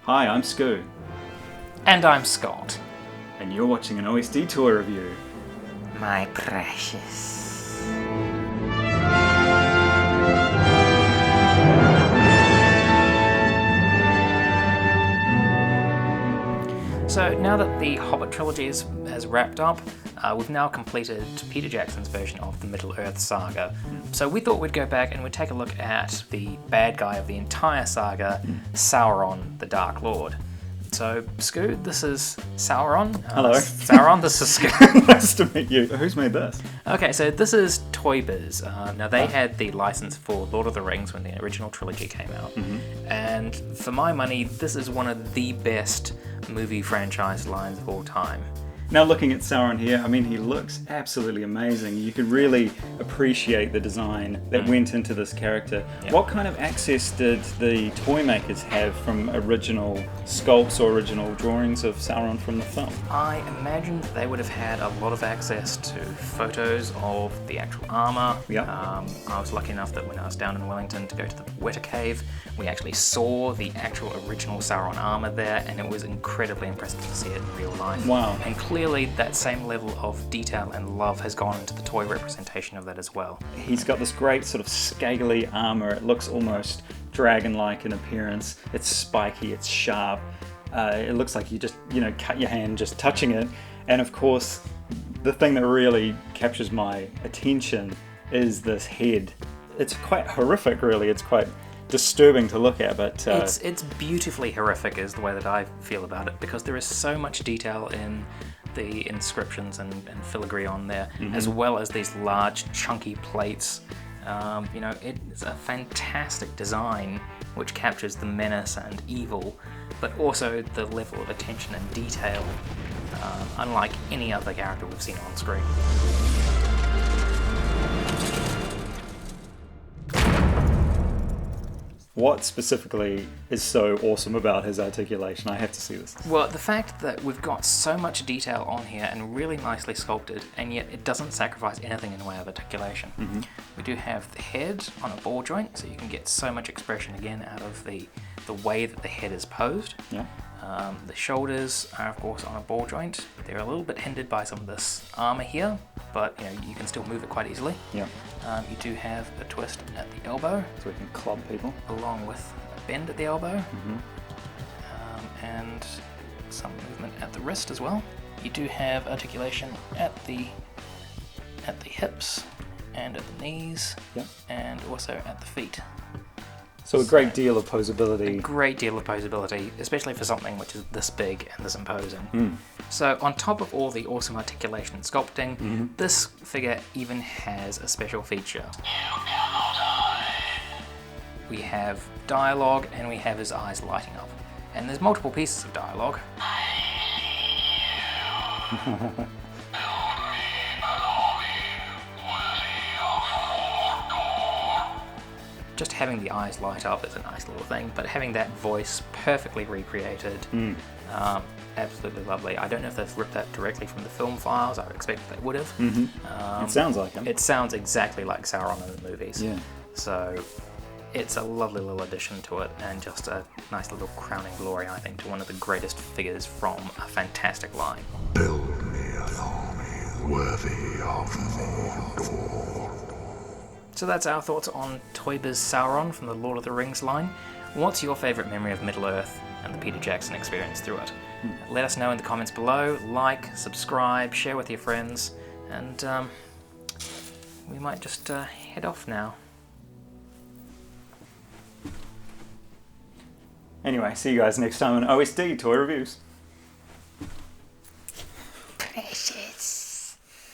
Hi, I'm Scoo. And I'm Scott. And you're watching an OSD toy review. My precious. So now that the Hobbit trilogy has wrapped up, we've now completed Peter Jackson's version of the Middle-earth saga. So we thought we'd go back and we'd take a look at the bad guy of the entire saga, Sauron, the Dark Lord. So, Scoo, this is Sauron. Hello. Sauron, this is Scoo. Nice to meet you. Who's made this? Okay, so this is Toy Biz. Now, they had the license for Lord of the Rings when the original trilogy came out. Mm-hmm. And for my money, this is one of the best movie franchise lines of all time. Now looking at Sauron here, I mean, he looks absolutely amazing. You can really appreciate the design that went into this character. Yep. What kind of access did the toy makers have from original sculpts or original drawings of Sauron from the film? I imagine that they would have had a lot of access to photos of the actual armour. Yep. I was lucky enough that when I was down in Wellington to go to the Weta Cave, we actually saw the actual original Sauron armour there, and it was incredibly impressive to see it in real life. Wow. And clearly that same level of detail and love has gone into the toy representation of that as well. He's got this great sort of scaly armour. It looks almost dragon-like in appearance. It's spiky, it's sharp. It looks like you just, cut your hand just touching it. And of course, the thing that really captures my attention is this head. It's quite horrific, really. It's quite disturbing to look at, but it's beautifully horrific is the way that I feel about it, because there is so much detail in the inscriptions and filigree on there, as well as these large chunky plates. It's a fantastic design which captures the menace and evil, but also the level of attention and detail, unlike any other character we've seen on screen. What specifically is so awesome about his articulation? I have to see this. Well, the fact that we've got so much detail on here and really nicely sculpted, and yet it doesn't sacrifice anything in the way of articulation. Mm-hmm. We do have the head on a ball joint, so you can get so much expression again out of the way that the head is posed. Yeah. The shoulders are of course on a ball joint. They're a little bit hindered by some of this armour here, but you can still move it quite easily. Yeah. You do have a twist at the elbow, so we can club people, along with a bend at the elbow, and some movement at the wrist as well. You do have articulation at the hips and at the knees, and also at the feet. So a great deal of posability. A great deal of posability, especially for something which is this big and this imposing. So on top of all the awesome articulation and sculpting, this figure even has a special feature. We have dialogue, and we have his eyes lighting up. And there's multiple pieces of dialogue. Just having the eyes light up is a nice little thing, but having that voice perfectly recreated, absolutely lovely. I don't know if they've ripped that directly from the film files. I would expect they would have. It sounds like him. It sounds exactly like Sauron in the movies. Yeah. So it's a lovely little addition to it, and just a nice little crowning glory, I think, to one of the greatest figures from a fantastic line. Build me an army worthy of Mordor. So that's our thoughts on Toy Biz Sauron from the Lord of the Rings line. What's your favourite memory of Middle-earth and the Peter Jackson experience through it? Let us know in the comments below. Like, subscribe, share with your friends, and we might just head off now. Anyway, see you guys next time on OSD Toy Reviews.